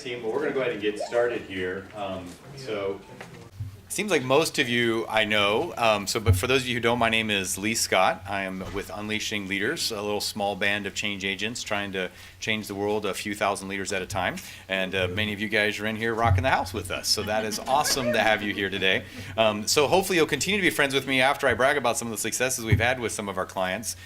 team. Well, we're going to go ahead and get started here. Seems like most of you I know, but for those of you who don't, my name is Lee Scott. I am with Unleashing Leaders, a little small band of change agents trying to change the world a few thousand leaders at a time. And many of you guys are in here rocking the house with us. So that is awesome to have you here today. So hopefully you'll continue to be friends with me after I brag about some of the successes we've had with some of our clients.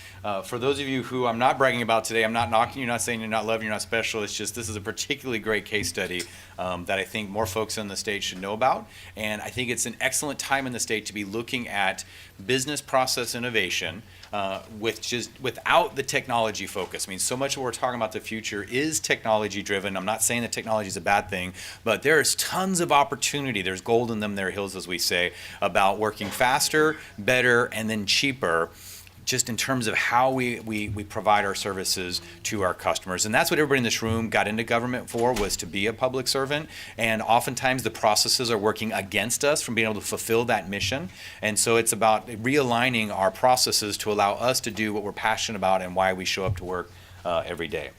For those of you who I'm not bragging about today, I'm not knocking you, not saying you're not loved, you're not special. It's just this is a particularly great case study that I think more folks on the state should know about. And I think it's an excellent time in the state to be looking at business process innovation without the technology focus. I mean, so much of what we're talking about the future is technology driven. I'm not saying that technology is a bad thing, but there's tons of opportunity. There's gold in them there hills, as we say, about working faster, better, and then cheaper, just in terms of how we provide our services to our customers. And that's what everybody in this room got into government for, was to be a public servant. And oftentimes the processes are working against us from being able to fulfill that mission. And so it's about realigning our processes to allow us to do what we're passionate about and why we show up to work every day.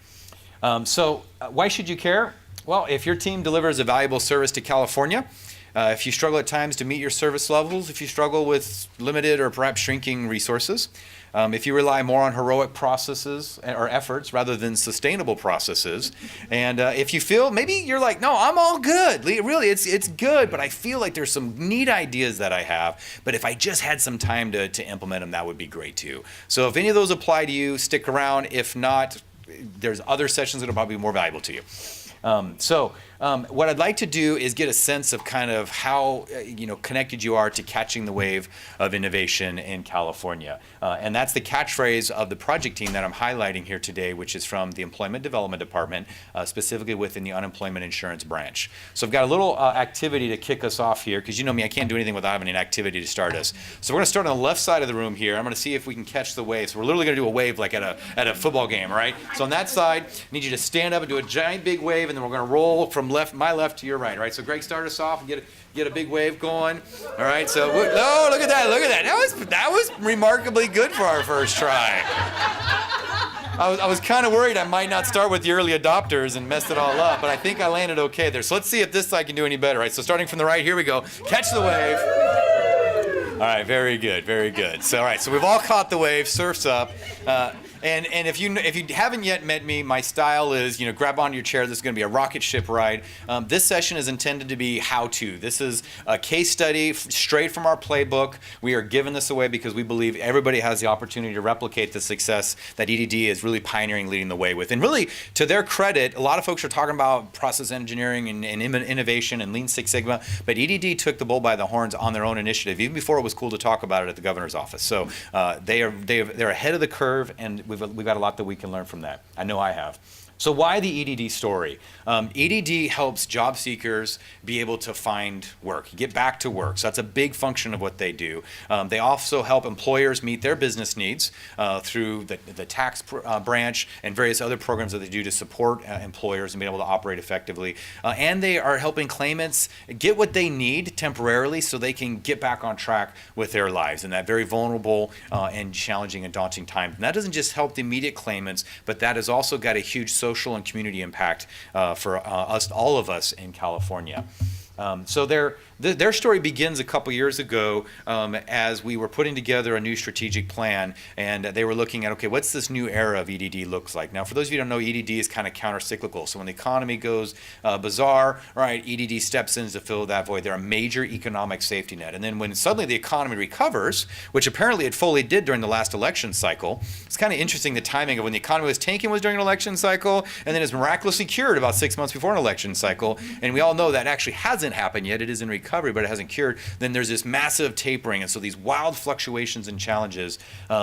Why should you care? Well, if your team delivers a valuable service to California, if you struggle at times to meet your service levels, if you struggle with limited or perhaps shrinking resources, if you rely more on heroic processes or efforts rather than sustainable processes, and if you feel maybe you're like, no, I'm all good. Really, it's good, but I feel like there's some neat ideas that I have, but if I just had some time to implement them, that would be great too. So if any of those apply to you, stick around. If not, there's other sessions that will probably be more valuable to you. What I'd like to do is get a sense of kind of how connected you are to catching the wave of innovation in California. And that's the catchphrase of the project team that I'm highlighting here today, which is from the Employment Development Department, specifically within the Unemployment Insurance Branch. So I've got a little activity to kick us off here, because you know me, I can't do anything without having an activity to start us. So we're going to start on the left side of the room here. I'm going to see if we can catch the wave. So we're literally going to do a wave like at a football game, right? So on that side, I need you to stand up and do a giant big wave, and then we're going to roll from my left to your right, right? So Greg, start us off and get a big wave going. All right, so, oh, look at that. That was remarkably good for our first try. I was kind of worried I might not start with the early adopters and mess it all up, but I think I landed okay there. So let's see if this side can do any better, right? So starting from the right, here we go. Catch the wave. All right, very good, very good. So, all right, so we've all caught the wave, surf's up. And if you haven't yet met me, my style is, grab onto your chair. This is going to be a rocket ship ride. This session is intended to be how-to. This is a case study straight from our playbook. We are giving this away because we believe everybody has the opportunity to replicate the success that EDD is really pioneering, leading the way with. And really, to their credit, a lot of folks are talking about process engineering and innovation and Lean Six Sigma, but EDD took the bull by the horns on their own initiative, even before it was cool to talk about it at the governor's office. So they're ahead of the curve, and we've got a lot that we can learn from that. I know I have. So why the EDD story? EDD helps job seekers be able to find work, get back to work. So that's a big function of what they do. They also help employers meet their business needs through the tax branch and various other programs that they do to support employers and be able to operate effectively. And they are helping claimants get what they need temporarily so they can get back on track with their lives in that very vulnerable and challenging and daunting time. And that doesn't just help the immediate claimants, but that has also got a huge social and community impact for all of us in California. So their story begins a couple years ago as we were putting together a new strategic plan, and they were looking at, okay, what's this new era of EDD looks like? Now, for those of you who don't know, EDD is kind of counter-cyclical. So when the economy goes bizarre, right, EDD steps in to fill that void. They're a major economic safety net. And then when suddenly the economy recovers, which apparently it fully did during the last election cycle, it's kind of interesting the timing of when the economy was tanking was during an election cycle, and then it's miraculously cured about 6 months before an election cycle. And we all know that actually hasn't happened yet. It is in recovery, but it hasn't cured. Then there's this massive tapering, and so these wild fluctuations and challenges.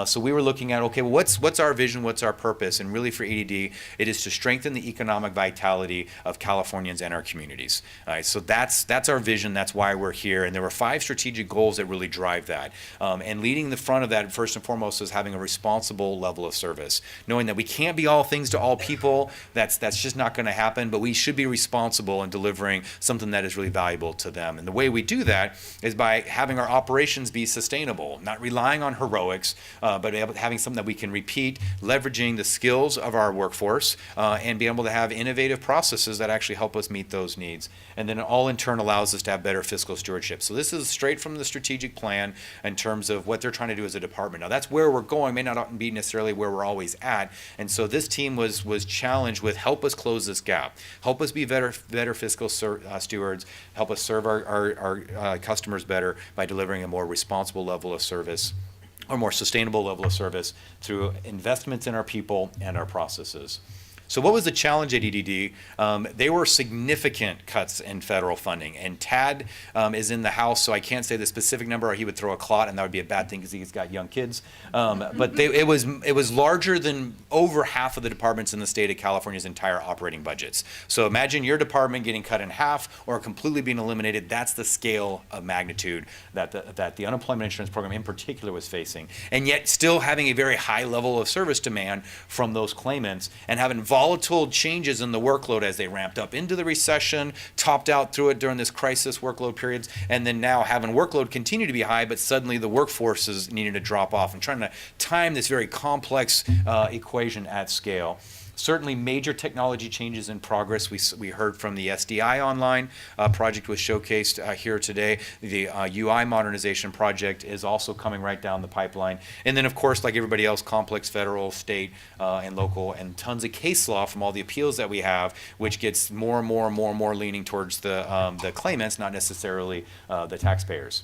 So we were looking at, okay, well, what's our vision? What's our purpose? And really for EDD, it is to strengthen the economic vitality of Californians and our communities. All right, so that's our vision. That's why we're here. And there were 5 strategic goals that really drive that. And leading the front of that, first and foremost, is having a responsible level of service, knowing that we can't be all things to all people. That's just not going to happen. But we should be responsible in delivering something that is really valuable to them. And the the way we do that is by having our operations be sustainable, not relying on heroics, but having something that we can repeat, leveraging the skills of our workforce, and be able to have innovative processes that actually help us meet those needs. And then it all in turn allows us to have better fiscal stewardship. So this is straight from the strategic plan in terms of what they're trying to do as a department. Now that's where we're going, may not be necessarily where we're always at. And so this team was challenged with help us close this gap, help us be better fiscal stewards, help us serve our customers better by delivering a more responsible level of service, or more sustainable level of service through investments in our people and our processes. So what was the challenge at EDD? They were significant cuts in federal funding, and Tad is in the House, so I can't say the specific number, or he would throw a clot, and that would be a bad thing because he's got young kids. But it was larger than over half of the departments in the state of California's entire operating budgets. So imagine your department getting cut in half or completely being eliminated. That's the scale of magnitude that the unemployment insurance program in particular was facing, and yet still having a very high level of service demand from those claimants, and having volatile changes in the workload as they ramped up into the recession, topped out through it during this crisis workload periods, and then now having workload continue to be high, but suddenly the workforce is needing to drop off, and trying to time this very complex equation at scale. Certainly major technology changes in progress. We heard from the SDI Online project was showcased here today. The UI modernization project is also coming right down the pipeline. And then of course, like everybody else, complex federal, state, and local, and tons of case law from all the appeals that we have, which gets more and more leaning towards the claimants, not necessarily the taxpayers.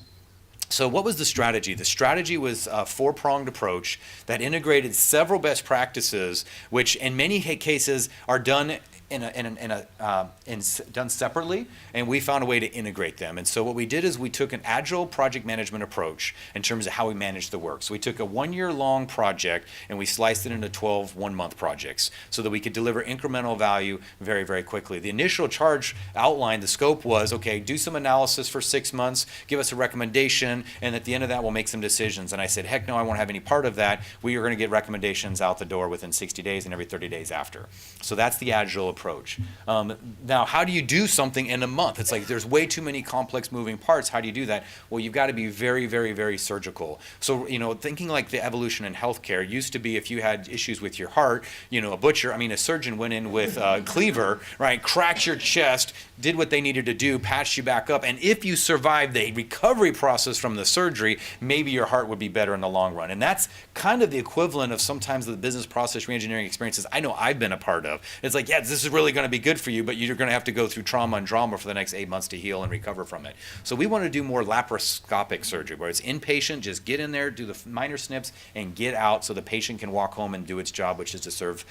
So what was the strategy? The strategy was a four-pronged approach that integrated several best practices, which in many cases are done done separately, and we found a way to integrate them. And so what we did is we took an agile project management approach in terms of how we manage the work. So we took a 1-year-long project and we sliced it into 12 one-month projects so that we could deliver incremental value very, very quickly. The initial charge outlined, the scope was, okay, do some analysis for 6 months, give us a recommendation, and at the end of that we'll make some decisions. And I said, heck no, I won't have any part of that. We are going to get recommendations out the door within 60 days and every 30 days after. So that's the agile approach. Now, how do you do something in a month? It's like there's way too many complex moving parts. How do you do that? Well, you've got to be very, very, very surgical. So, thinking like the evolution in healthcare used to be if you had issues with your heart, a surgeon went in with a cleaver, right, cracked your chest, did what they needed to do, patched you back up, and if you survived the recovery process from the surgery, maybe your heart would be better in the long run. And that's kind of the equivalent of sometimes the business process reengineering experiences I know I've been a part of. It's like, yeah, this is really going to be good for you, but you're going to have to go through trauma and drama for the next 8 months to heal and recover from it. So we want to do more laparoscopic surgery, where it's inpatient, just get in there, do the minor snips, and get out so the patient can walk home and do its job, which is to serve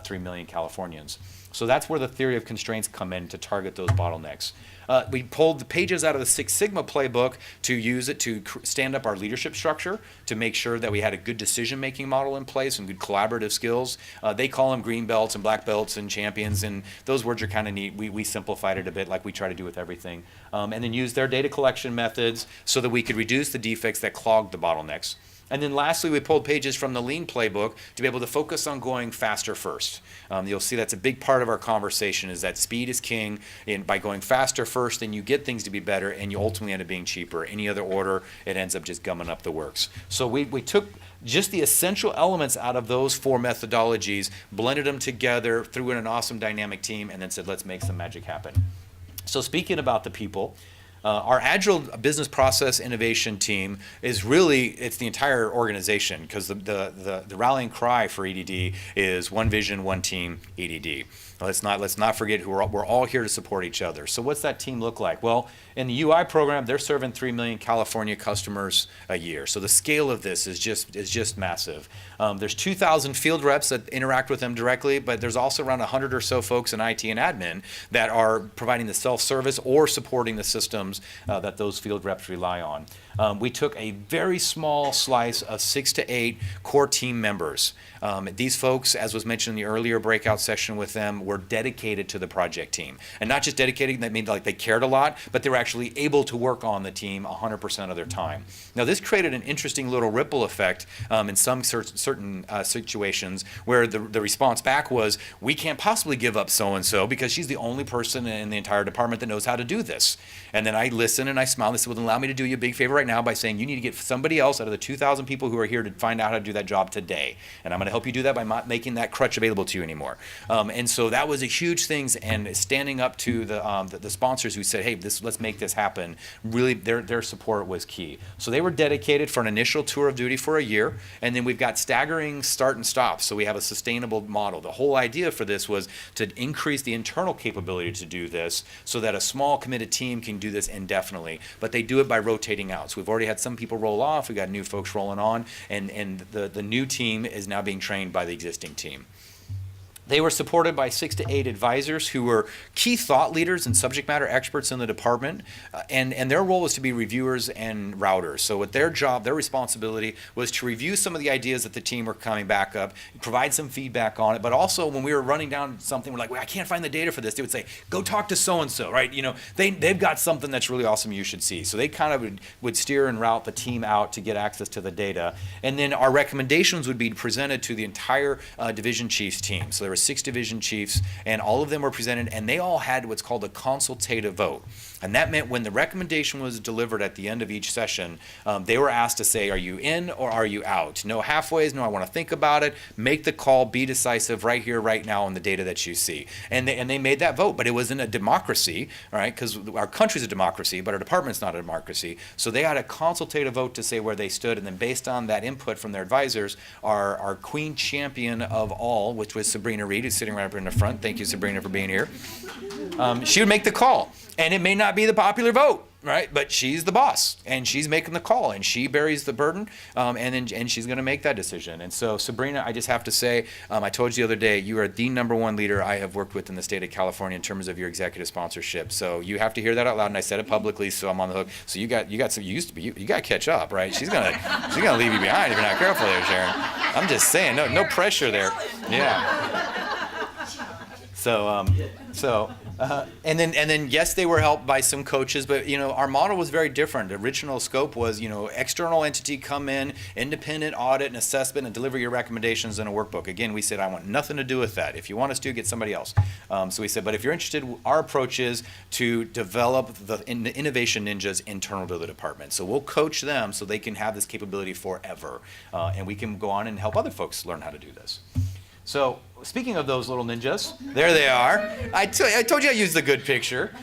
3 million Californians. So that's where the theory of constraints come in to target those bottlenecks. We pulled the pages out of the Six Sigma playbook to use it to stand up our leadership structure, to make sure that we had a good decision-making model in place and good collaborative skills. They call them green belts and black belts and champions, and those words are kind of neat. We simplified it a bit like we try to do with everything. And then use their data collection methods so that we could reduce the defects that clogged the bottlenecks. And then lastly, we pulled pages from the Lean playbook to be able to focus on going faster first. You'll see that's a big part of our conversation, is that speed is king. And by going faster first, then you get things to be better, and you ultimately end up being cheaper. Any other order, it ends up just gumming up the works. So we took just the essential elements out of those 4 methodologies, blended them together, threw in an awesome dynamic team, and then said, let's make some magic happen. So speaking about the people, our Agile Business Process Innovation team is really, it's the entire organization, because the rallying cry for EDD is one vision, one team, EDD. Let's not forget who we're all here to support each other. So what's that team look like? Well, in the UI program, they're serving 3 million California customers a year. So the scale of this is just massive. There's 2,000 field reps that interact with them directly, but there's also around 100 or so folks in IT and admin that are providing the self-service or supporting the systems that those field reps rely on. We took a very small slice of 6 to 8 core team members. These folks, as was mentioned in the earlier breakout session with them, were dedicated to the project team. And not just dedicated, that means like they cared a lot, but they were actually able to work on the team 100% of their time. Now this created an interesting little ripple effect in some certain situations where the response back was, we can't possibly give up so-and-so because she's the only person in the entire department that knows how to do this. And then and I listened and I smiled. They said, well, then allow me to do you a big favor right now by saying you need to get somebody else out of the 2,000 people who are here to find out how to do that job today. And I'm going to help you do that by not making that crutch available to you anymore. And so that was a huge thing, and standing up to the sponsors who said, hey, let's make this happen. Really, their support was key. So they were dedicated for an initial tour of duty for a year, and then we've got staggering start and stops, so we have a sustainable model. The whole idea for this was to increase the internal capability to do this so that a small committed team can do this indefinitely, but they do it by rotating out. So we've already had some people roll off, we've got new folks rolling on, and the new team is now being trained by the existing team. They were supported by 6 to 8 advisors who were key thought leaders and subject matter experts in the department, and their role was to be reviewers and routers. So what their job, their responsibility was to review some of the ideas that the team were coming back up, provide some feedback on it, but also when we were running down something, we're like, well, I can't find the data for this, they would say, go talk to so-and-so, right? You know, they've got something that's really awesome you should see. So they kind of would steer and route the team out to get access to the data. And then our recommendations would be presented to the entire division chiefs team. So there were 6 division chiefs, and all of them were presented, and they all had what's called a consultative vote. And that meant when the recommendation was delivered at the end of each session, they were asked to say, are you in or are you out? No halfways, no, I want to think about it, make the call, be decisive right here, right now on the data that you see. And they made that vote, but it wasn't a democracy, all right, because our country's a democracy, but our department's not a democracy. So they had a consultative vote to say where they stood, and then based on that input from their advisors, our queen champion of all, which was Sabrina Reed, who's sitting right up in the front. Thank you, Sabrina, for being here. She would make the call. And it may not be the popular vote, right? But she's the boss, and she's making the call, and she bears the burden, and she's going to make that decision. And so, Sabrina, I just have to say, I told you the other day, you are the #1 leader I have worked with in the state of California in terms of your executive sponsorship. So you have to hear that out loud, and I said it publicly, so I'm on the hook. So you got some. You got to catch up, right? She's gonna leave you behind if you're not careful there, Sharon. I'm just saying, no pressure there. Yeah. And then yes, they were helped by some coaches, but our model was very different. The original scope was external entity come in, independent audit and assessment, and deliver your recommendations in a workbook. Again, we said I want nothing to do with that. If you want us to, get somebody else. So we said, but if you're interested, our approach is to develop the innovation ninjas internal to the department. So we'll coach them so they can have this capability forever, and we can go on and help other folks learn how to do this. So speaking of those little ninjas, there they are. I told you I used the good picture.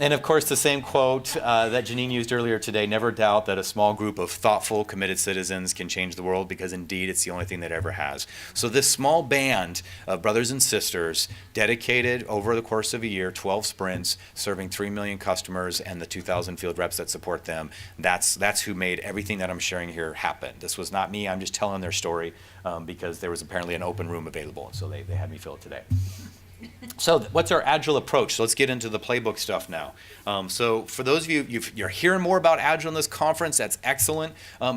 And of course, the same quote that Janine used earlier today, never doubt that a small group of thoughtful, committed citizens can change the world, because indeed it's the only thing that ever has. So this small band of brothers and sisters dedicated over the course of a year, 12 sprints, serving 3 million customers and the 2,000 field reps that support them, that's who made everything that I'm sharing here happen. This was not me, I'm just telling their story because there was apparently an open room available, and so they had me fill it today. So what's our Agile approach? So let's get into the playbook stuff now. So for those of you, you're hearing more about Agile in this conference, that's excellent.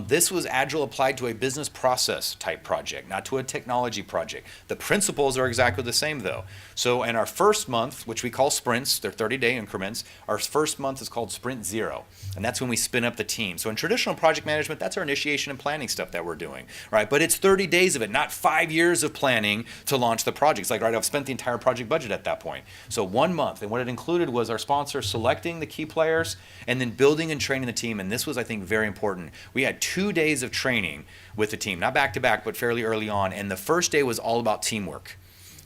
This was Agile applied to a business process type project, not to a technology project. The principles are exactly the same though. So in our first month, which we call sprints, they're 30-day increments, our first month is called Sprint 0, and that's when we spin up the team. So in traditional project management, that's our initiation and planning stuff that we're doing, right? But it's 30 days of it, not 5 years of planning to launch the project. It's like, right, I've spent the entire project budget at that point. So 1 month, and what it included was our sponsor selecting the key players and then building and training the team. And this was, I think, very important. We had 2 days of training with the team, not back to back, but fairly early on. And the first day was all about teamwork.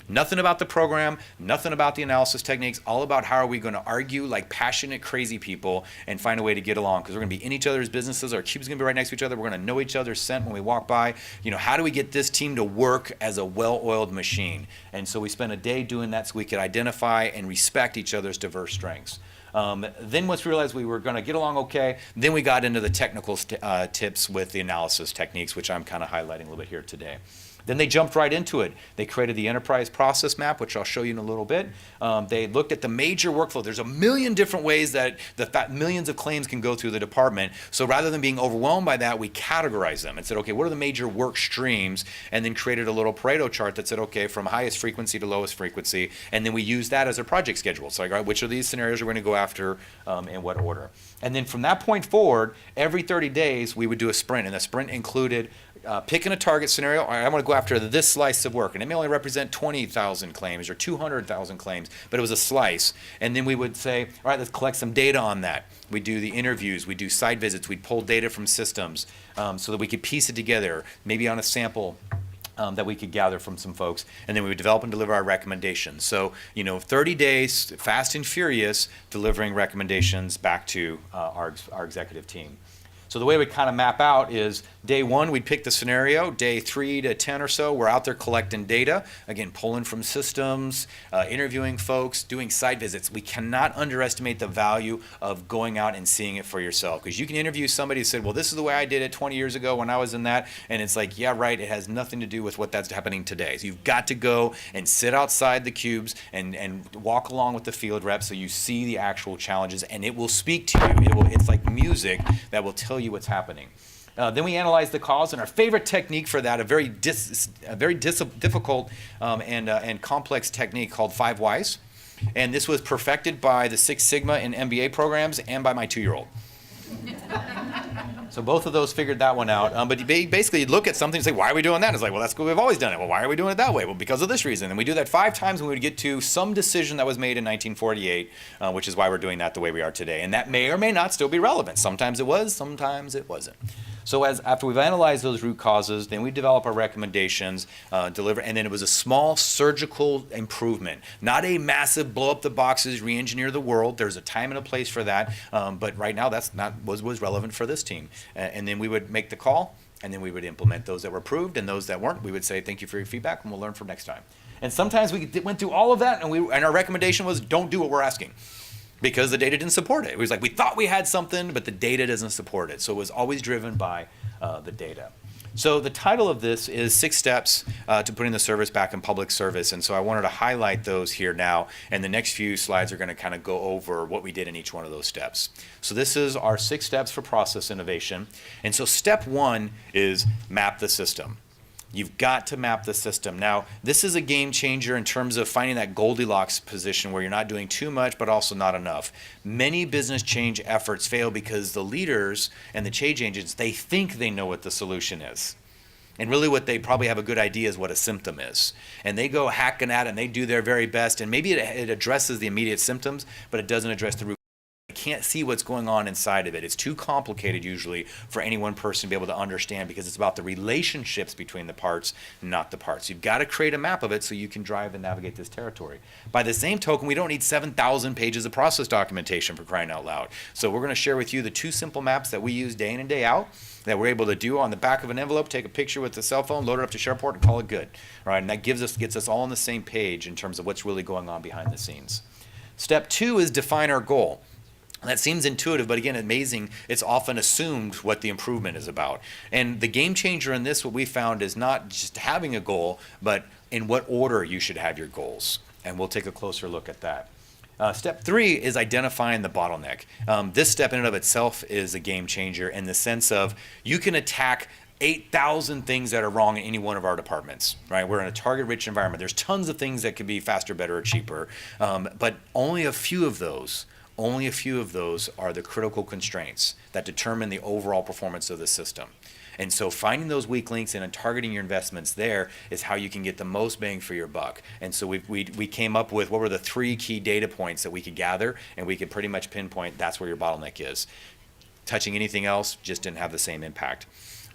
Nothing about the program, nothing about the analysis techniques, all about how are we going to argue like passionate, crazy people and find a way to get along, because we're going to be in each other's businesses, our cubes are going to be right next to each other, we're going to know each other's scent when we walk by. How do we get this team to work as a well-oiled machine? And so we spent a day doing that so we could identify and respect each other's diverse strengths. Then once we realized we were going to get along okay, then we got into the technical tips with the analysis techniques, which I'm kind of highlighting a little bit here today. Then they jumped right into it. They created the enterprise process map, which I'll show you in a little bit. They looked at the major workflow. There's a million different ways that millions of claims can go through the department. So rather than being overwhelmed by that, we categorized them and said, okay, what are the major work streams? And then created a little Pareto chart that said, okay, from highest frequency to lowest frequency. And then we used that as a project schedule. So, like, all right, which of these scenarios are we going to go after in what order? And then from that point forward, every 30 days, we would do a sprint. And the sprint included picking a target scenario. All right, I want to go after this slice of work. And it may only represent 20,000 claims or 200,000 claims, but it was a slice. And then we would say, all right, let's collect some data on that. We do the interviews, we do site visits, we'd pull data from systems so that we could piece it together, maybe on a sample that we could gather from some folks, and then we would develop and deliver our recommendations. So, 30 days, fast and furious, delivering recommendations back to our executive team. So the way we kind of map out is day 1, we'd pick the scenario. Day 3 to 10 or so, we're out there collecting data. Again, pulling from systems, interviewing folks, doing site visits. We cannot underestimate the value of going out and seeing it for yourself. Because you can interview somebody who said, well, this is the way I did it 20 years ago when I was in that. And it's like, yeah, right, it has nothing to do with what that's happening today. So you've got to go and sit outside the cubes and walk along with the field reps so you see the actual challenges. And it will speak to you. It's like music that will tell you what's happening. Then we analyze the cause, and our favorite technique for that, a very difficult and complex technique called 5 Whys. And this was perfected by the Six Sigma in MBA programs and by my 2-year-old. So both of those figured that one out. But basically, you look at something and say, why are we doing that? It's like, well, that's what we've always done it. Well, why are we doing it that way? Well, because of this reason. And we do that 5 times when we would get to some decision that was made in 1948, which is why we're doing that the way we are today. And that may or may not still be relevant. Sometimes it was, sometimes it wasn't. So after we've analyzed those root causes, then we develop our recommendations, deliver, and then it was a small surgical improvement, not a massive blow up the boxes, re-engineer the world. There's a time and a place for that, but right now that's not was relevant for this team. And then we would make the call, and then we would implement those that were approved, and those that weren't, we would say thank you for your feedback, and we'll learn from next time. And sometimes we went through all of that, and our recommendation was don't do what we're asking, because the data didn't support it. It was like we thought we had something, but the data doesn't support it. So it was always driven by the data. So the title of this is 6 Steps to Putting the Service Back in Public Service. And so I wanted to highlight those here now. And the next few slides are going to kind of go over what we did in each one of those steps. So this is our 6 steps for process innovation. And so step 1 is map the system. You've got to map the system. Now, this is a game changer in terms of finding that Goldilocks position where you're not doing too much, but also not enough. Many business change efforts fail because the leaders and the change agents, they think they know what the solution is. And really what they probably have a good idea is what a symptom is. And they go hacking at it and they do their very best. And maybe it addresses the immediate symptoms, but it doesn't address the root. Can't see what's going on inside of it. It's too complicated usually for any one person to be able to understand because it's about the relationships between the parts, not the parts. You've got to create a map of it so you can drive and navigate this territory. By the same token, we don't need 7,000 pages of process documentation, for crying out loud. So we're going to share with you the 2 simple maps that we use day in and day out that we're able to do on the back of an envelope, take a picture with the cell phone, load it up to SharePoint, and call it good. All right, and that gets us all on the same page in terms of what's really going on behind the scenes. Step 2 is define our goal. That seems intuitive, but again, amazing. It's often assumed what the improvement is about. And the game changer in this, what we found, is not just having a goal, but in what order you should have your goals. And we'll take a closer look at that. Step 3 is identifying the bottleneck. This step in and of itself is a game changer in the sense of you can attack 8,000 things that are wrong in any one of our departments, right? We're in a target-rich environment. There's tons of things that could be faster, better, or cheaper, but only a few of those are the critical constraints that determine the overall performance of the system. And so finding those weak links and targeting your investments there is how you can get the most bang for your buck. And so we came up with what were the 3 key data points that we could gather, and we could pretty much pinpoint that's where your bottleneck is. Touching anything else just didn't have the same impact.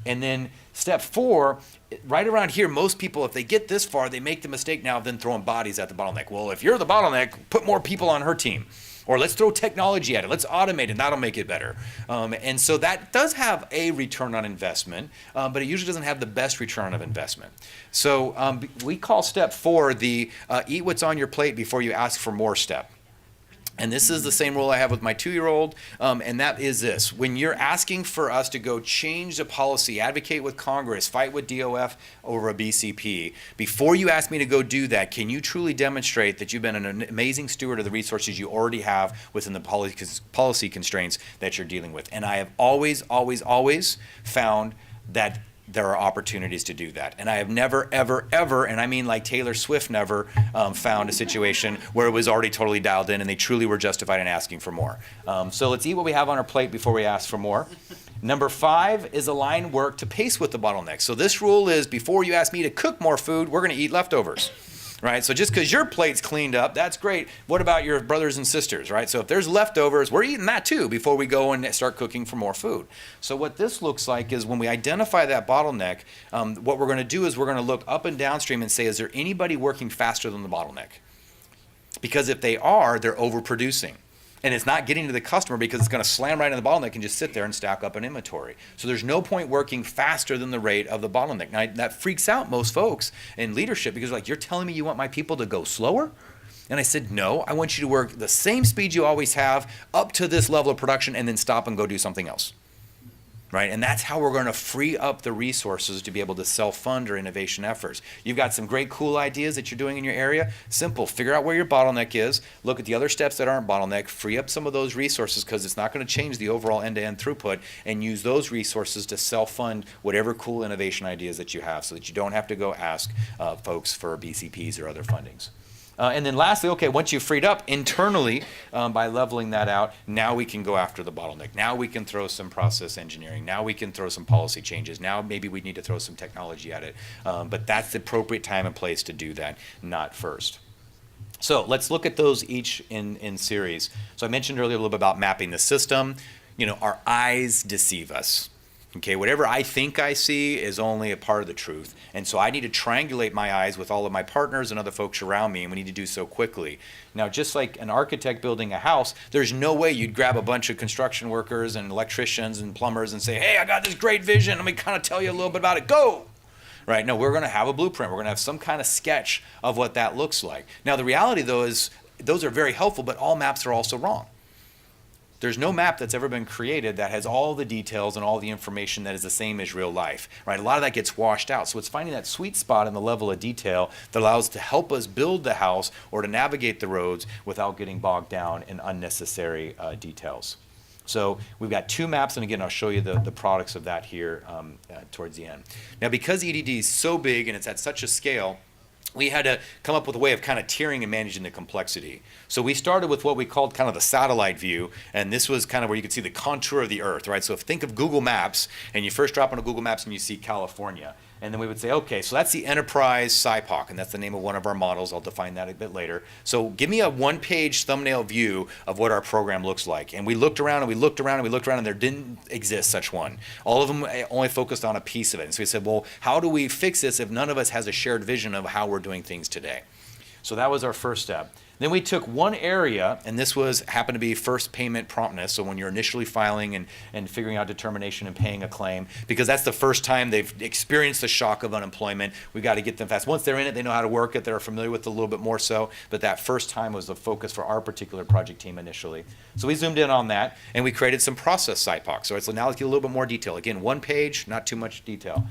And then step 4, right around here, most people, if they get this far, they make the mistake now of then throwing bodies at the bottleneck. Well, if you're the bottleneck, put more people on her team. Or let's throw technology at it. Let's automate it. That'll make it better. And so that does have a return on investment, but it usually doesn't have the best return of investment. So we call step 4 the eat what's on your plate before you ask for more step. And this is the same rule I have with my 2-year-old, and that is this. When you're asking for us to go change the policy, advocate with Congress, fight with DOF over a BCP, before you ask me to go do that, can you truly demonstrate that you've been an amazing steward of the resources you already have within the policy constraints that you're dealing with? And I have always found that there are opportunities to do that. And I have never, ever, ever, and I mean like Taylor Swift never, found a situation where it was already totally dialed in and they truly were justified in asking for more. So let's eat what we have on our plate before we ask for more. Number 5 is align work to pace with the bottleneck. So this rule is before you ask me to cook more food, we're going to eat leftovers. Right? So just because your plate's cleaned up, that's great. What about your brothers and sisters, right? So if there's leftovers, we're eating that too before we go and start cooking for more food. So what this looks like is when we identify that bottleneck, what we're going to do is we're going to look up and downstream and say, is there anybody working faster than the bottleneck? Because if they are, they're overproducing. And it's not getting to the customer because it's going to slam right in the bottleneck and just sit there and stack up an inventory. So there's no point working faster than the rate of the bottleneck. Now, that freaks out most folks in leadership because they're like, you're telling me you want my people to go slower? And I said, no, I want you to work the same speed you always have up to this level of production and then stop and go do something else. Right? And that's how we're going to free up the resources to be able to self-fund our innovation efforts. You've got some great cool ideas that you're doing in your area. Simple. Figure out where your bottleneck is. Look at the other steps that aren't bottleneck. Free up some of those resources because it's not going to change the overall end-to-end throughput, and use those resources to self-fund whatever cool innovation ideas that you have so that you don't have to go ask folks for BCPs or other fundings. And then lastly, okay, once you've freed up internally by leveling that out, now we can go after the bottleneck. Now we can throw some process engineering. Now we can throw some policy changes. Now maybe we need to throw some technology at it. But that's the appropriate time and place to do that, not first. So let's look at those each in series. So I mentioned earlier a little bit about mapping the system. You know, our eyes deceive us. Okay, whatever I think I see is only a part of the truth. And so I need to triangulate my eyes with all of my partners and other folks around me, and we need to do so quickly. Now, just like an architect building a house, there's no way you'd grab a bunch of construction workers and electricians and plumbers and say, hey, I got this great vision. Let me kind of tell you a little bit about it. Go! Right? No, we're going to have a blueprint. We're going to have some kind of sketch of what that looks like. Now, the reality, though, is those are very helpful, but all maps are also wrong. There's no map that's ever been created that has all the details and all the information that is the same as real life, right? A lot of that gets washed out. So it's finding that sweet spot in the level of detail that allows to help us build the house or to navigate the roads without getting bogged down in unnecessary details. So we've got 2 maps, and again, I'll show you the products of that here towards the end. Now, because EDD is so big and it's at such a scale, we had to come up with a way of kind of tiering and managing the complexity. So we started with what we called kind of the satellite view, and this was kind of where you could see the contour of the Earth, right? So if think of Google Maps, and you first drop onto Google Maps and you see California. And then we would say, okay, so that's the enterprise SciPoc, and that's the name of one of our models. I'll define that a bit later. So give me a 1-page thumbnail view of what our program looks like. And we looked around and we looked around and we looked around, and there didn't exist such one. All of them only focused on a piece of it. And so we said, well, how do we fix this if none of us has a shared vision of how we're doing things today? So that was our first step. Then we took one area, and this happened to be first payment promptness, so when you're initially filing and figuring out determination and paying a claim, because that's the first time they've experienced the shock of unemployment. We've got to get them fast. Once they're in it, they know how to work it, they're familiar with it a little bit more so, but that first time was the focus for our particular project team initially. So we zoomed in on that, and we created some process SciPoc. So now let's get a little bit more detail. Again, 1 page, not too much detail.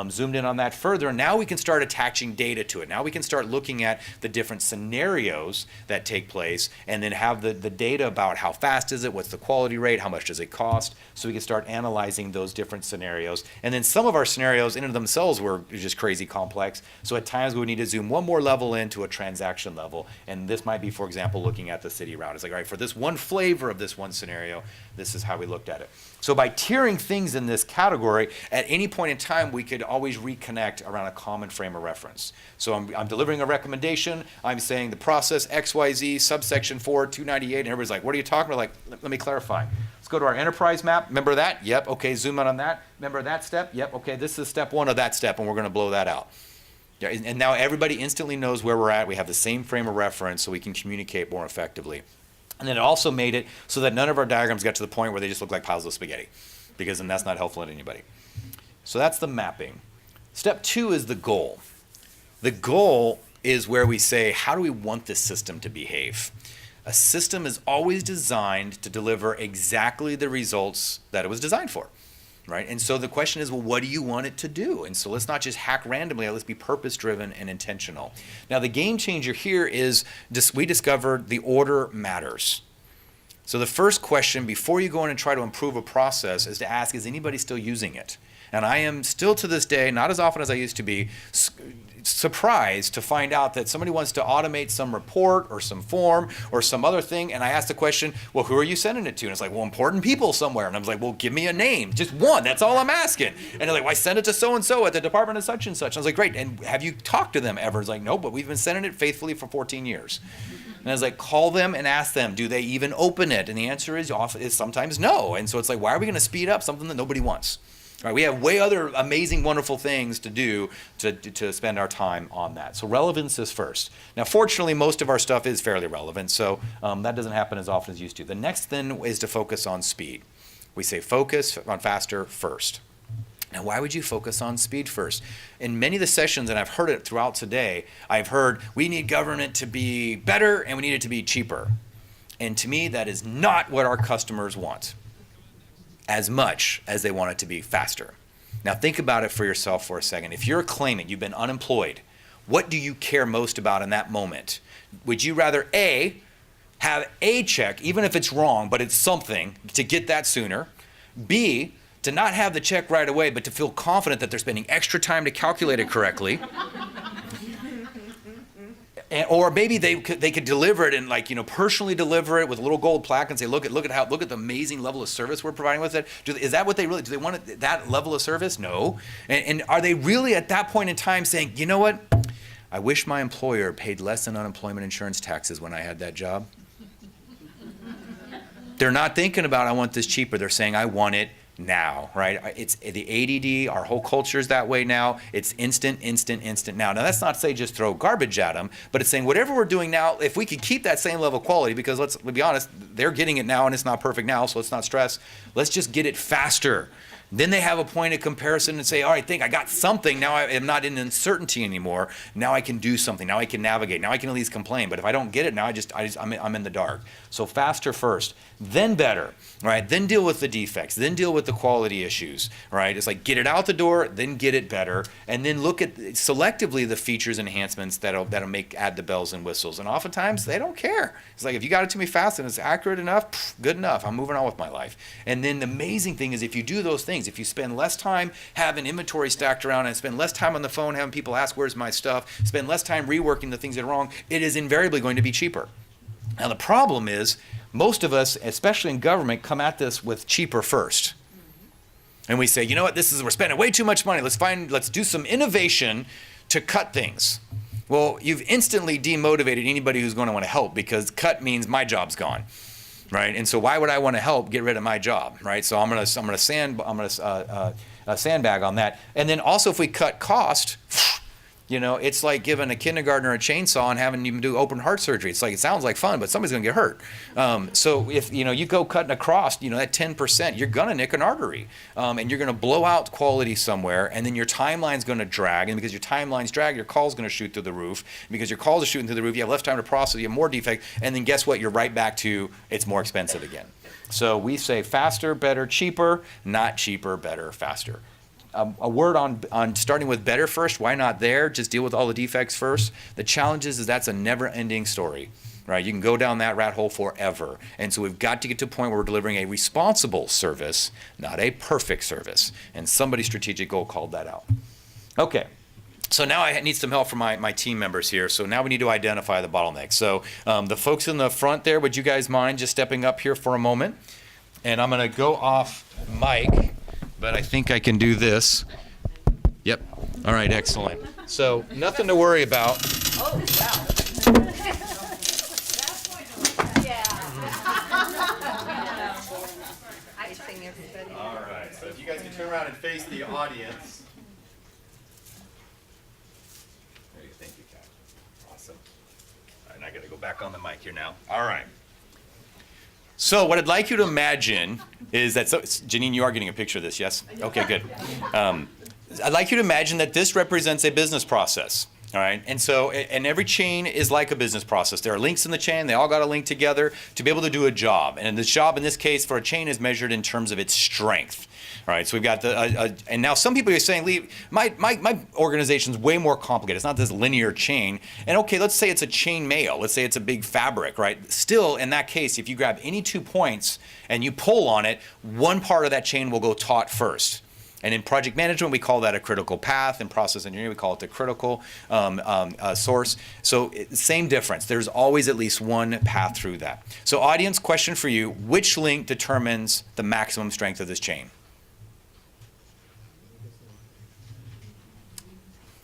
Zoomed in on that further, and now we can start attaching data to it. Now we can start looking at the different scenarios that take place, and then have the data about how fast is it, what's the quality rate, how much does it cost, so we can start analyzing those different scenarios. And then some of our scenarios in and of themselves were just crazy complex, so at times we would need to zoom one more level into a transaction level, and this might be, for example, looking at the city route. It's like, all right, for this one flavor of this one scenario, this is how we looked at it. So by tiering things in this category, at any point in time, we could always reconnect around a common frame of reference. So I'm delivering a recommendation. I'm saying the process XYZ, subsection 4, 298, and everybody's like, what are you talking about? Like, let me clarify. Let's go to our enterprise map. Remember that? Yep. Okay, zoom in on that. Remember that step? Yep. Okay, this is step 1 of that step, and we're going to blow that out. Yeah, and now everybody instantly knows where we're at. We have the same frame of reference, so we can communicate more effectively. And then it also made it so that none of our diagrams got to the point where they just look like piles of spaghetti, because then that's not helpful to anybody. So that's the mapping. Step 2 is the goal. The goal is where we say, how do we want this system to behave? A system is always designed to deliver exactly the results that it was designed for. Right? And so the question is, well, what do you want it to do? And so let's not just hack randomly, let's be purpose-driven and intentional. Now, the game changer here is we discovered the order matters. So the first question before you go in and try to improve a process is to ask, is anybody still using it? And I am still to this day, not as often as I used to be, surprised to find out that somebody wants to automate some report or some form or some other thing, and I ask the question, well, who are you sending it to? And it's like, well, important people somewhere. And I was like, well, give me a name, just one, that's all I'm asking. And they're like, well, I send it to so-and-so at the department of such and such. And I was like, great, and have you talked to them ever? It's like, no, but we've been sending it faithfully for 14 years. And I was like, call them and ask them, do they even open it? And the answer is sometimes no. And so it's like, why are we going to speed up something that nobody wants? Right, we have way other amazing, wonderful things to do to spend our time on that. So relevance is first. Now, fortunately, most of our stuff is fairly relevant, so that doesn't happen as often as it used to. The next thing is to focus on speed. We say focus on faster first. Now, why would you focus on speed first? In many of the sessions, and I've heard it throughout today, I've heard we need government to be better and we need it to be cheaper. And to me, that is not what our customers want, as much as they want it to be faster. Now think about it for yourself for a second. If you're a claimant, you've been unemployed, what do you care most about in that moment? Would you rather A, have a check, even if it's wrong, but it's something, to get that sooner? B, to not have the check right away, but to feel confident that they're spending extra time to calculate it correctly? Or maybe they could deliver it and personally deliver it with a little gold plaque and say, look at the amazing level of service we're providing with it. Is that what do they want that level of service? No. And are they really at that point in time saying, you know what? I wish my employer paid less than unemployment insurance taxes when I had that job. They're not thinking about, I want this cheaper. They're saying, I want it now, right? It's the ADD, our whole culture is that way now. It's instant now. Now that's not to say just throw garbage at them, but it's saying whatever we're doing now, if we could keep that same level of quality, because let's be honest, they're getting it now and it's not perfect now, so let's not stress. Let's just get it faster. Then they have a point of comparison and say, all right, I got something. Now I am not in uncertainty anymore. Now I can do something. Now I can navigate. Now I can at least complain. But if I don't get it, now I'm in the dark. So faster first, then better, right? Then deal with the defects. Then deal with the quality issues, right? It's like get it out the door, then get it better, and then look at selectively the features enhancements that'll add the bells and whistles. And oftentimes they don't care. It's like if you got it to me fast and it's accurate enough, good enough. I'm moving on with my life. And then the amazing thing is if you do those things, if you spend less time having inventory stacked around and spend less time on the phone having people ask where's my stuff, spend less time reworking the things that are wrong, it is invariably going to be cheaper. Now the problem is most of us, especially in government, come at this with cheaper first. And we say, you know what, we're spending way too much money. Let's do some innovation to cut things. Well, you've instantly demotivated anybody who's going to want to help, because cut means my job's gone. Right, and so why would I want to help get rid of my job, right? So I'm gonna sandbag on that. And then also, if we cut cost, it's like giving a kindergartner a chainsaw and having them do open heart surgery. It's like it sounds like fun, but somebody's gonna get hurt. So if you go cutting across, that 10%, you're gonna nick an artery, and you're gonna blow out quality somewhere, and then your timeline's gonna drag, and because your timeline's drag, your call's gonna shoot through the roof. And because your calls are shooting through the roof, you have less time to process, you have more defect, and then guess what? You're right back to it's more expensive again. So we say faster, better, cheaper, not cheaper, better, faster. A word on starting with better first. Why not there? Just deal with all the defects first. The challenge is that's a never-ending story, right? You can go down that rat hole forever. And so we've got to get to a point where we're delivering a responsible service, not a perfect service. And somebody's strategic goal called that out. Okay. So now I need some help from my team members here. So now we need to identify the bottlenecks. So the folks in the front there, would you guys mind just stepping up here for a moment? And I'm going to go off mic. But I think I can do this. Yep. All right, excellent. So nothing to worry about. Oh, wow. All right, so if you guys can turn around and face the audience. Thank you, Kat. Awesome. All right, and I got to go back on the mic here now. All right. So what I'd like you to imagine is that, Janine, you are getting a picture of this, yes? Okay, good. I'd like you to imagine that this represents a business process. All right, and so, and every chain is like a business process. There are links in the chain. They all got to link together to be able to do a job. And this job, in this case, for a chain is measured in terms of its strength. All right, so we've got the, and now some people are saying, Lee, my organization's way more complicated. It's not this linear chain. And okay, let's say it's a chain mail. Let's say it's a big fabric, right? Still, in that case, if you grab any 2 points and you pull on it, one part of that chain will go taut first. And in project management, we call that a critical path. In process engineering, we call it the critical source. So same difference. There's always at least one path through that. So audience, question for you. Which link determines the maximum strength of this chain?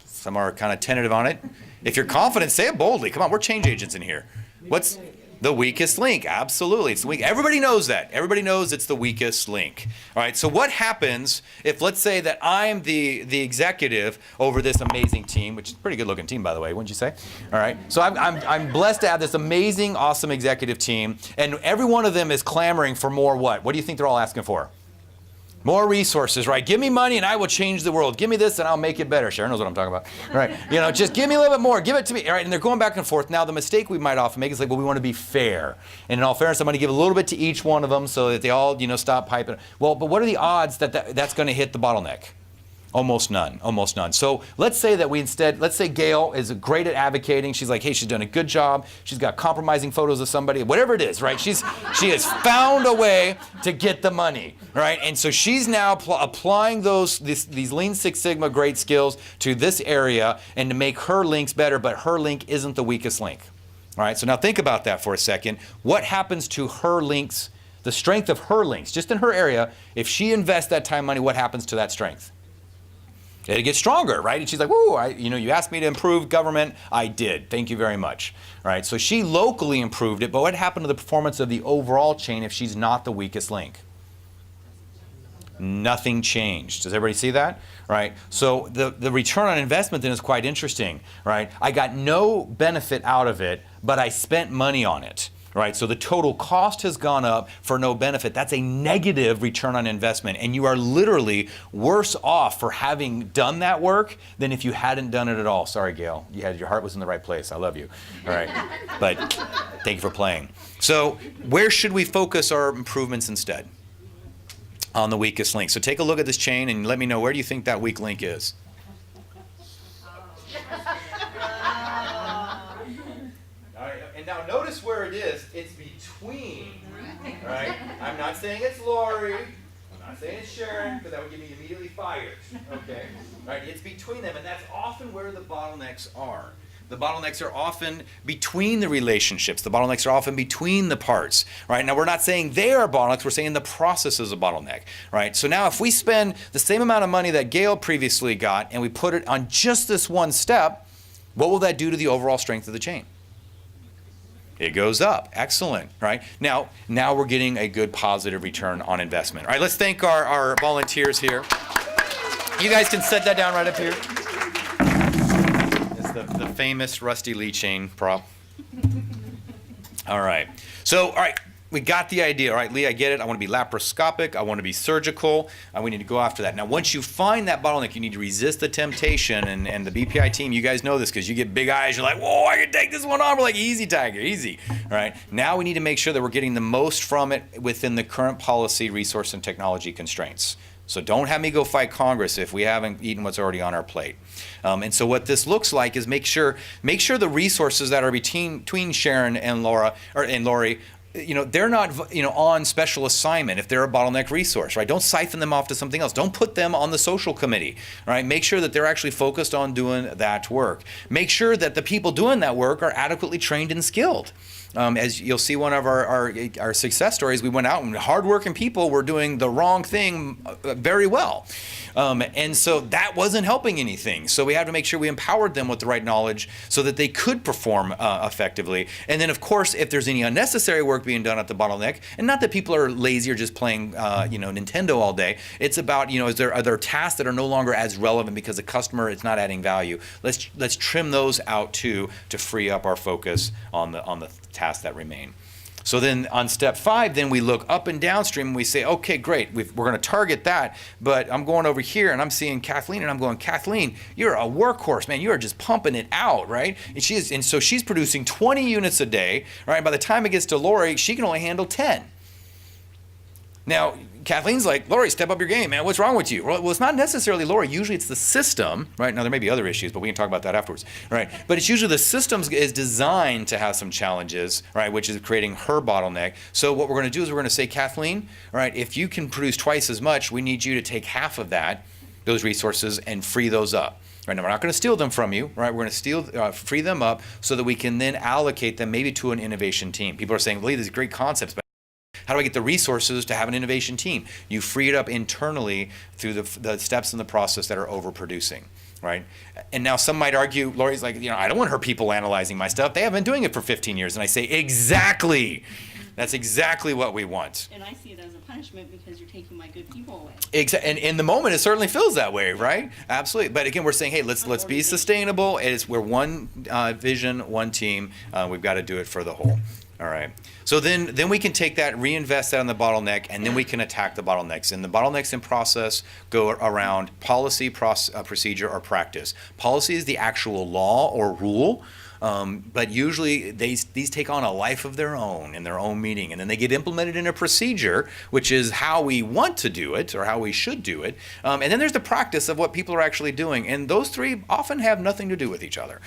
Some are kind of tentative on it. If you're confident, say it boldly. Come on, we're change agents in here. What's the weakest link? Absolutely, it's the weak. Everybody knows that. Everybody knows it's the weakest link. All right. So what happens if, let's say, that I'm the executive over this amazing team, which is a pretty good-looking team, by the way, wouldn't you say? All right. So I'm blessed to have this amazing, awesome executive team, and every one of them is clamoring for more. What? What do you think they're all asking for? More resources, right? Give me money and I will change the world. Give me this and I'll make it better. Sharon knows what I'm talking about, right? You know, just give me a little bit more. Give it to me, all right? And they're going back and forth. Now, the mistake we might often make is like, well, we want to be fair. And in all fairness, I'm going to give a little bit to each one of them so that they all, stop piping. Well, but what are the odds that that's going to hit the bottleneck? Almost none, almost none. So let's say that let's say Gail is great at advocating. She's like, hey, she's done a good job. She's got compromising photos of somebody, whatever it is, right? She has found a way to get the money, right? And so she's now applying these Lean Six Sigma great skills to this area and to make her links better, but her link isn't the weakest link, all right? So now think about that for a second. What happens to her links, the strength of her links, just in her area? If she invests that time, money, what happens to that strength? It gets stronger, right? And she's like, woo, you asked me to improve government. I did. Thank you very much. Right? So she locally improved it, but what happened to the performance of the overall chain if she's not the weakest link? Nothing changed. Does everybody see that? Right? So the return on investment then is quite interesting, right? I got no benefit out of it, but I spent money on it. Right, so the total cost has gone up for no benefit. That's a negative return on investment, and you are literally worse off for having done that work than if you hadn't done it at all. Sorry, Gail, your heart was in the right place. I love you. All right, but thank you for playing. So where should we focus our improvements instead? On the weakest link. So take a look at this chain and let me know, where do you think that weak link is? And now notice where it is. It's between, right? I'm not saying it's Lori. I'm not saying it's Sharon, because that would get me immediately fired. Okay? Right? It's between them, and that's often where the bottlenecks are. The bottlenecks are often between the relationships. The bottlenecks are often between the parts, right? Now, we're not saying they are bottlenecks. We're saying the process is a bottleneck, right? So now if we spend the same amount of money that Gail previously got and we put it on just this one step, what will that do to the overall strength of the chain? It goes up. Excellent, right? Now we're getting a good positive return on investment. All right, let's thank our volunteers here. You guys can set that down right up here. It's the famous Rusty Lee chain prop. All right. So, all right, we got the idea. All right, Lee, I get it. I want to be laparoscopic. I want to be surgical. We need to go after that. Now, once you find that bottleneck, you need to resist the temptation. And the BPI team, you guys know this because you get big eyes. You're like, whoa, I can take this one on. We're like, easy, Tiger, easy. All right. Now we need to make sure that we're getting the most from it within the current policy, resource, and technology constraints. So don't have me go fight Congress if we haven't eaten what's already on our plate. And so what this looks like is make sure the resources that are between Sharon and Lori, they're not, on special assignment if they're a bottleneck resource, right? Don't siphon them off to something else. Don't put them on the social committee, right? Make sure that they're actually focused on doing that work. Make sure that the people doing that work are adequately trained and skilled. As you'll see, one of our success stories, we went out and hardworking people were doing the wrong thing very well. And so that wasn't helping anything. So we had to make sure we empowered them with the right knowledge so that they could perform effectively. And then, of course, if there's any unnecessary work being done at the bottleneck, and not that people are lazy or just playing Nintendo all day, it's about, are there tasks that are no longer as relevant because the customer is not adding value. Let's trim those out too to free up our focus on the tasks that remain. So then on step 5, then we look up and downstream and we say, okay, great, we're going to target that, but I'm going over here and I'm seeing Kathleen and I'm going, Kathleen, you're a workhorse, man. You are just pumping it out, right? And so she's producing 20 units a day, right? By the time it gets to Lori, she can only handle 10. Now, Kathleen's like, Lori, step up your game, man. What's wrong with you? Well, it's not necessarily Lori. Usually it's the system, right? Now, there may be other issues, but we can talk about that afterwards, right? But it's usually the system is designed to have some challenges, right, which is creating her bottleneck. So what we're going to do is we're going to say, Kathleen, all right, if you can produce twice as much, we need you to take half of those resources, and free those up. Right, now, we're not going to steal them from you, right? We're going to free them up so that we can then allocate them maybe to an innovation team. People are saying, well, these are great concepts, but how do I get the resources to have an innovation team? You free it up internally through the steps in the process that are overproducing, right? And now some might argue, Lori's like, I don't want her people analyzing my stuff. They have been doing it for 15 years. And I say, exactly. That's exactly what we want. And I see it as a punishment because you're taking my good people away. And in the moment, it certainly feels that way, right? Absolutely. But again, we're saying, hey, let's be sustainable. We're one vision, one team. We've got to do it for the whole. All right. So then we can take that, reinvest that on the bottleneck, and then we can attack the bottlenecks. And the bottlenecks in process go around policy, procedure, or practice. Policy is the actual law or rule. But usually these take on a life of their own in their own meaning, and then they get implemented in a procedure, which is how we want to do it or how we should do it. And then there's the practice of what people are actually doing, and those three often have nothing to do with each other.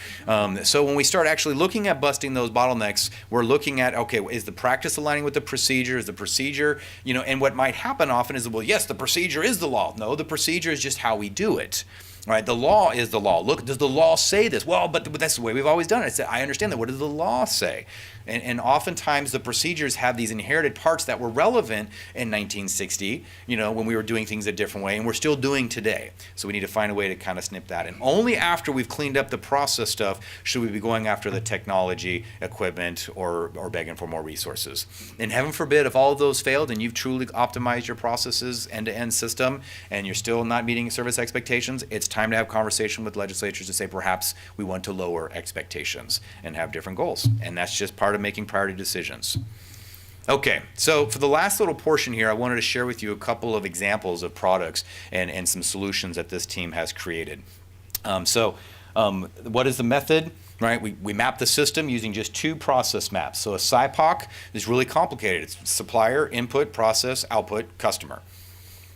So when we start actually looking at busting those bottlenecks, we're looking at, okay, is the practice aligning with the procedure? Is the procedure, and what might happen often is, well, yes, the procedure is the law. No, the procedure is just how we do it. Right, the law is the law. Look, does the law say this? Well, but that's the way we've always done it. I understand that. What does the law say? And oftentimes the procedures have these inherited parts that were relevant in 1960, when we were doing things a different way, and we're still doing today. So we need to find a way to kind of snip that. And only after we've cleaned up the process stuff should we be going after the technology, equipment, or begging for more resources. And heaven forbid, if all of those failed and you've truly optimized your processes end-to-end system and you're still not meeting service expectations, it's time to have conversation with legislatures to say perhaps we want to lower expectations and have different goals. And that's just part of making priority decisions. Okay, so for the last little portion here, I wanted to share with you a couple of examples of products and some solutions that this team has created. What is the method? Right, we map the system using just 2 process maps. So a SIPOC is really complicated. It's supplier, input, process, output, customer.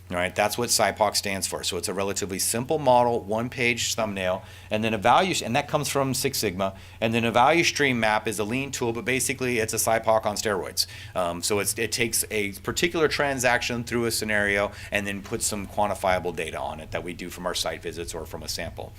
All right, that's what SIPOC stands for. So it's a relatively simple model, 1-page thumbnail, and then a value, and that comes from Six Sigma. And then a value stream map is a lean tool, but basically it's a SIPOC on steroids. So it takes a particular transaction through a scenario and then puts some quantifiable data on it that we do from our site visits or from a sample.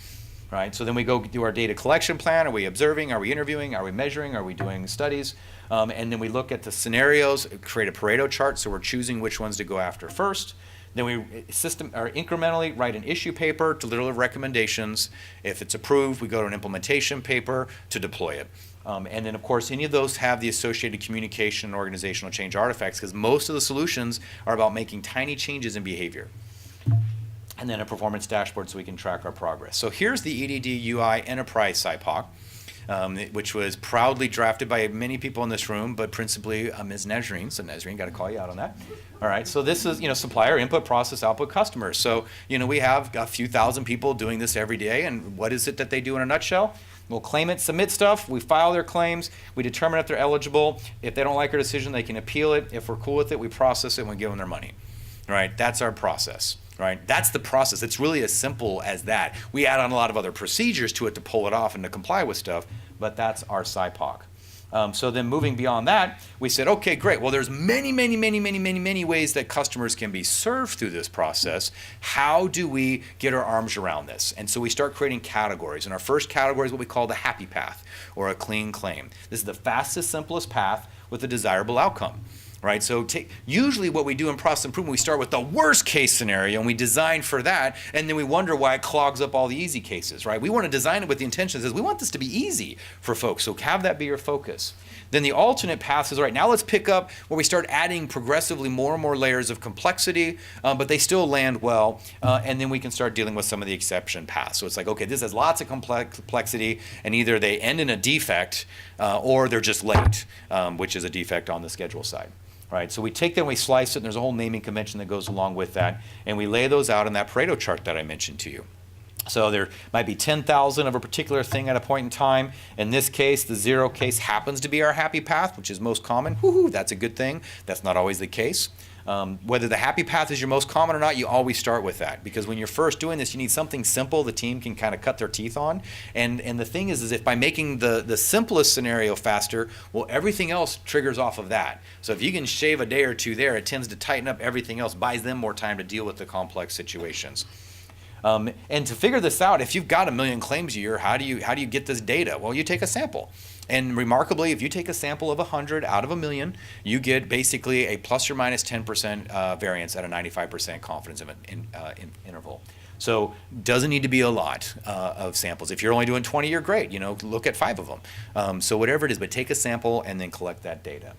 Right, so then we go do our data collection plan. Are we observing? Are we interviewing? Are we measuring? Are we doing studies? And then we look at the scenarios, create a Pareto chart, so we're choosing which ones to go after first. Then we incrementally write an issue paper to deliver recommendations. If it's approved, we go to an implementation paper to deploy it. And then, of course, any of those have the associated communication and organizational change artifacts, because most of the solutions are about making tiny changes in behavior. And then a performance dashboard so we can track our progress. So here's the EDD UI Enterprise SIPOC. Which was proudly drafted by many people in this room, but principally Ms. Nezreen. So Nezreen, got to call you out on that. All right, so this is, supplier, input, process, output, customer. So, we have a few thousand people doing this every day, and what is it that they do in a nutshell? We'll claim it, submit stuff, we file their claims, we determine if they're eligible. If they don't like our decision, they can appeal it. If we're cool with it, we process it and we give them their money. All right, that's our process. Right, that's the process. It's really as simple as that. We add on a lot of other procedures to it to pull it off and to comply with stuff, but that's our SIPOC. So then moving beyond that, we said, okay, great. Well, there's many ways that customers can be served through this process. How do we get our arms around this? And so we start creating categories. And our first category is what we call the happy path or a clean claim. This is the fastest, simplest path with a desirable outcome. right? So usually what we do in process improvement, we start with the worst case scenario and we design for that, and then we wonder why it clogs up all the easy cases, right? We want to design it with the intention that says we want this to be easy for folks, so have that be your focus. Then the alternate path is, all right, now let's pick up where we start adding progressively more and more layers of complexity, but they still land well, and then we can start dealing with some of the exception paths. So it's like, okay, this has lots of complexity, and either they end in a defect or they're just late, which is a defect on the schedule side. Right, so we take them, we slice it, and there's a whole naming convention that goes along with that, and we lay those out in that Pareto chart that I mentioned to you. So there might be 10,000 of a particular thing at a point in time. In this case, the 0 case happens to be our happy path, which is most common. Woohoo, that's a good thing. That's not always the case. Whether the happy path is your most common or not, you always start with that, because when you're first doing this, you need something simple the team can kind of cut their teeth on. And the thing is if by making the simplest scenario faster, well, everything else triggers off of that. So if you can shave a day or two there, it tends to tighten up everything else, buys them more time to deal with the complex situations. And to figure this out, if you've got 1 million claims a year, how do you get this data? Well, you take a sample. And remarkably, if you take a sample of 100 out of 1 million, you get basically a plus or minus 10% variance at a 95% confidence interval. So doesn't need to be a lot of samples. If you're only doing 20, you're great. Look at 5 of them. So whatever it is, but take a sample and then collect that data.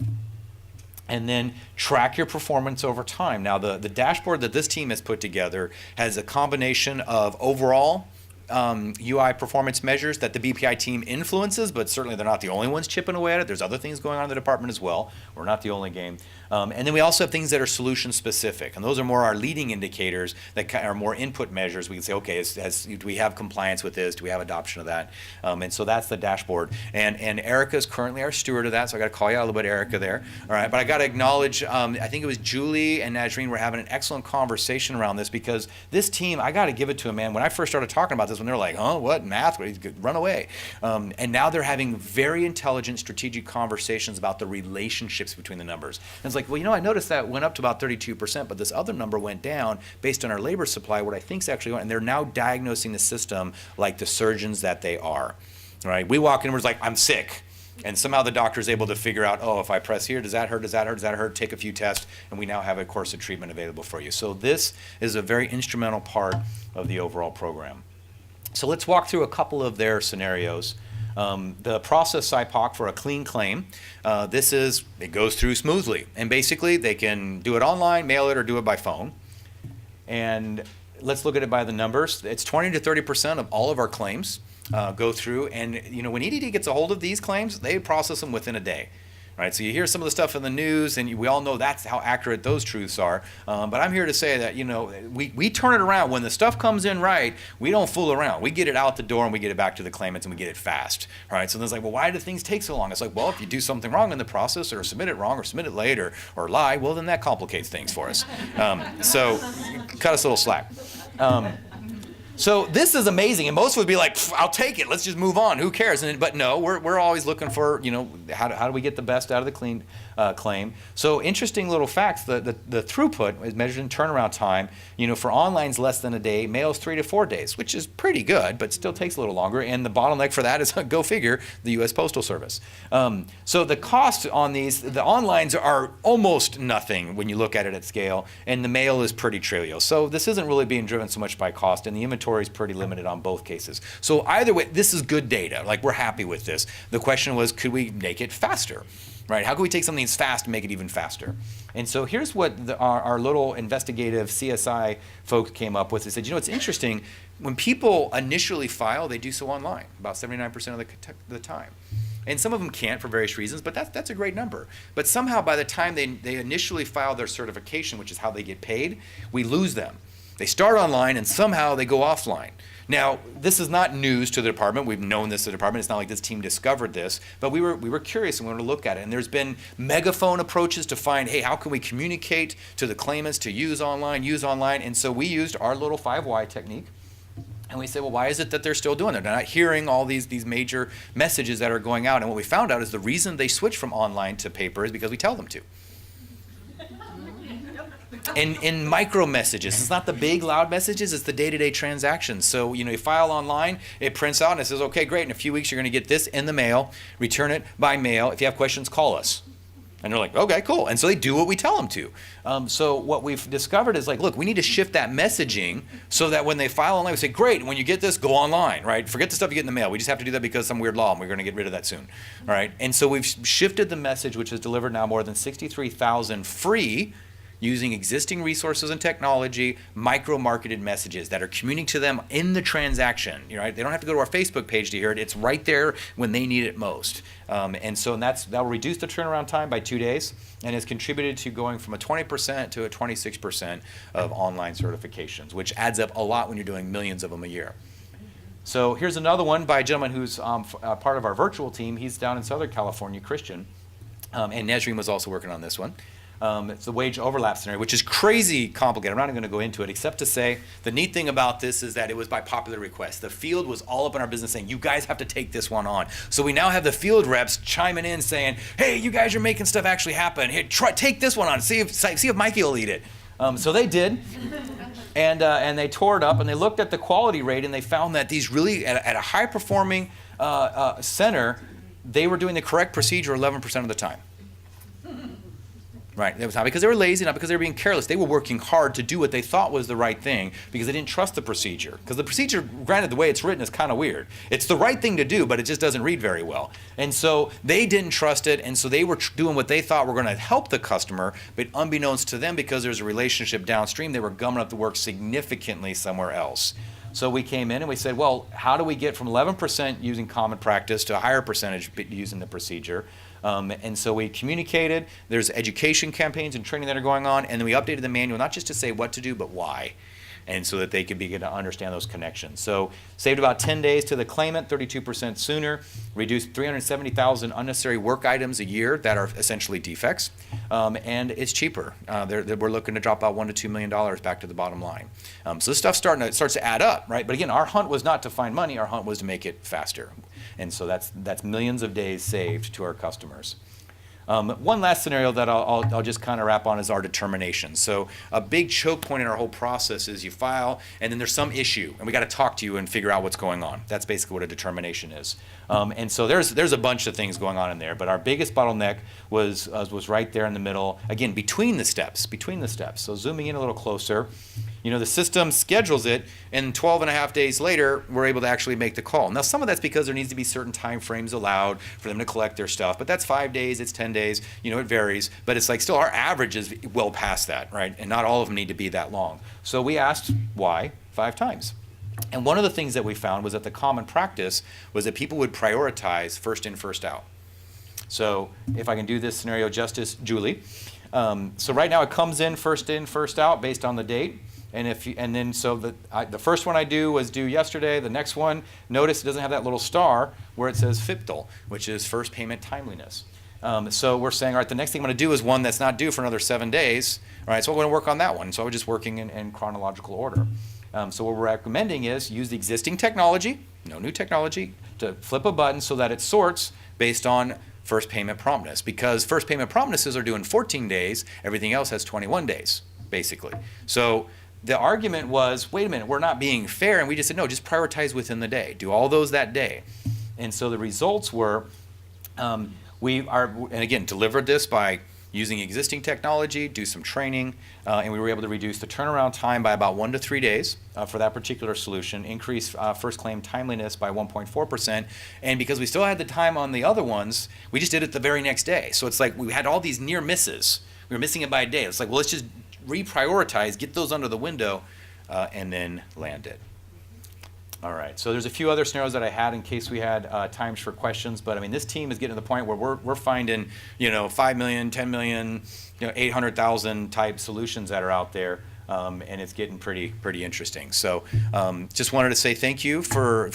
And then track your performance over time. Now, the dashboard that this team has put together has a combination of overall UI performance measures that the BPI team influences, but certainly they're not the only ones chipping away at it. There's other things going on in the department as well. We're not the only game. And then we also have things that are solution specific, and those are more our leading indicators that are more input measures. We can say, okay, do we have compliance with this? Do we have adoption of that? And so that's the dashboard. And Erica is currently our steward of that, so I got to call you out a little bit, Erica, there. All right, but I got to acknowledge, I think it was Julie and Najreen were having an excellent conversation around this, because this team, I got to give it to them, man. When I first started talking about this, when they're like, huh, what, math? Run away. And now they're having very intelligent, strategic conversations about the relationships between the numbers. And it's like, well, I noticed that went up to about 32%, but this other number went down based on our labor supply, what I think is actually going, and they're now diagnosing the system like the surgeons that they are. Right? We walk in and we're like, I'm sick. And somehow the doctor is able to figure out, oh, if I press here, does that hurt, does that hurt, does that hurt? Take a few tests, and we now have a course of treatment available for you. So this is a very instrumental part of the overall program. So let's walk through a couple of their scenarios. The process SIPOC for a clean claim, it goes through smoothly. And basically, they can do it online, mail it, or do it by phone. And let's look at it by the numbers. It's 20 to 30% of all of our claims go through. And when EDD gets a hold of these claims, they process them within a day. Right, so you hear some of the stuff in the news, and we all know that's how accurate those truths are. But I'm here to say that we turn it around. When the stuff comes in right, we don't fool around. We get it out the door, and we get it back to the claimants, and we get it fast. All right, so then it's like, well, why do things take so long? It's like, well, if you do something wrong in the process, or submit it wrong, or submit it late, or lie, well, then that complicates things for us. So cut us a little slack. So this is amazing, and most would be like, I'll take it. Let's just move on. Who cares? But no, we're always looking for, how do we get the best out of the clean claim? So interesting little facts. The throughput is measured in turnaround time. For online's less than a day, mail's 3 to 4 days, which is pretty good, but still takes a little longer. And the bottleneck for that is, go figure, the U.S. Postal Service. So the cost on these, the onlines are almost nothing when you look at it at scale, and the mail is pretty trivial. So this isn't really being driven so much by cost, and the inventory is pretty limited on both cases. So either way, this is good data. Like, we're happy with this. The question was, could we make it faster? Right? How can we take something that's fast and make it even faster? And so here's what our little investigative CSI folks came up with. They said, it's interesting. When people initially file, they do so online, about 79% of the time. And some of them can't for various reasons, but that's a great number. But somehow by the time they initially file their certification, which is how they get paid, we lose them. They start online and somehow they go offline. Now, this is not news to the department. We've known this to the department. It's not like this team discovered this, but we were curious and wanted to look at it. And there's been megaphone approaches to find, hey, how can we communicate to the claimants to use online? And so we used our little 5 technique. And we said, well, why is it that they're still doing it? They're not hearing all these major messages that are going out. And what we found out is the reason they switch from online to paper is because we tell them to. In micro messages, it's not the big loud messages, it's the day-to-day transactions. So you file online, it prints out and it says, okay, great, in a few weeks you're going to get this in the mail, return it by mail. If you have questions, call us. And they're like, okay, cool. And so they do what we tell them to. So what we've discovered is like, look, we need to shift that messaging so that when they file online, we say, great, when you get this, go online, right? Forget the stuff you get in the mail. We just have to do that because of some weird law, and we're going to get rid of that soon, all right? And so we've shifted the message, which has delivered now more than 63,000 free, using existing resources and technology, micro-marketed messages that are communicating to them in the transaction. Right? They don't have to go to our Facebook page to hear it. It's right there when they need it most. That will reduce the turnaround time by 2 days and has contributed to going from a 20% to a 26% of online certifications, which adds up a lot when you're doing millions of them a year. So here's another one by a gentleman who's part of our virtual team. He's down in Southern California, Christian, and Nesreen was also working on this one. It's the wage overlap scenario, which is crazy complicated. I'm not even going to go into it, except to say the neat thing about this is that it was by popular request. The field was all up in our business saying, you guys have to take this one on. So we now have the field reps chiming in saying, hey, you guys are making stuff actually happen. Hey, take this one on. See if Mikey will eat it. So they did, and they tore it up, and they looked at the quality rate, and they found that these really, at a high-performing center, they were doing the correct procedure 11% of the time. Right, that was not because they were lazy, not because they were being careless. They were working hard to do what they thought was the right thing because they didn't trust the procedure. Because the procedure, granted, the way it's written is kind of weird. It's the right thing to do, but it just doesn't read very well. And so they didn't trust it, and so they were doing what they thought were going to help the customer, but unbeknownst to them, because there's a relationship downstream, they were gumming up the work significantly somewhere else. So we came in and we said, well, how do we get from 11% using common practice to a higher percentage using the procedure? And so we communicated, there's education campaigns and training that are going on, and then we updated the manual, not just to say what to do, but why, and so that they could begin to understand those connections. So saved about 10 days to the claimant, 32% sooner, reduced 370,000 unnecessary work items a year that are essentially defects, and it's cheaper. We're looking to drop about $1 to $2 million back to the bottom line. So this stuff starts to add up, right? But again, our hunt was not to find money, our hunt was to make it faster. And so that's millions of days saved to our customers. One last scenario that I'll just kind of wrap on is our determination. So a big choke point in our whole process is you file, and then there's some issue, and we got to talk to you and figure out what's going on. That's basically what a determination is. And so there's a bunch of things going on in there, but our biggest bottleneck was right there in the middle, again, between the steps. So zooming in a little closer, the system schedules it, and 12 and a half days later, we're able to actually make the call. Now, some of that's because there needs to be certain time frames allowed for them to collect their stuff, but that's 5 days, it's 10 days, it varies, but it's like still our average is well past that, right? And not all of them need to be that long. So we asked why 5 times. And one of the things that we found was that the common practice was that people would prioritize first in, first out. So if I can do this scenario justice, Julie. So right now it comes in, first out based on the date. And the first one I do was due yesterday. The next one, notice it doesn't have that little star where it says FIPTL, which is first payment timeliness. So we're saying, all right, the next thing I'm going to do is one that's not due for another 7 days. All right, so we're going to work on that one. So we're just working in chronological order. So what we're recommending is use the existing technology, no new technology, to flip a button so that it sorts based on first payment promptness. Because first payment promptnesses are due in 14 days. Everything else has 21 days, basically. So the argument was, wait a minute, we're not being fair, and we just said, no, just prioritize within the day. Do all those that day. And so the results were, and again, delivered this by using existing technology, do some training, and we were able to reduce the turnaround time by about 1 to 3 days for that particular solution, increase first claim timeliness by 1.4%, and because we still had the time on the other ones, we just did it the very next day. So it's like we had all these near misses. We were missing it by a day. It's like, well, let's just reprioritize, get those under the window, and then land it. All right, so there's a few other scenarios that I had in case we had times for questions, but I mean, this team is getting to the point where we're finding, 5 million, 10 million, 800,000 type solutions that are out there, and it's getting pretty interesting. So just wanted to say thank you for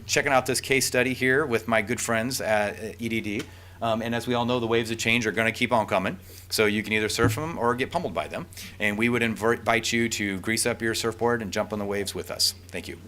checking out this case study here with my good friends at EDD. And as we all know, the waves of change are going to keep on coming. So you can either surf them or get pummeled by them. And we would invite you to grease up your surfboard and jump on the waves with us. Thank you.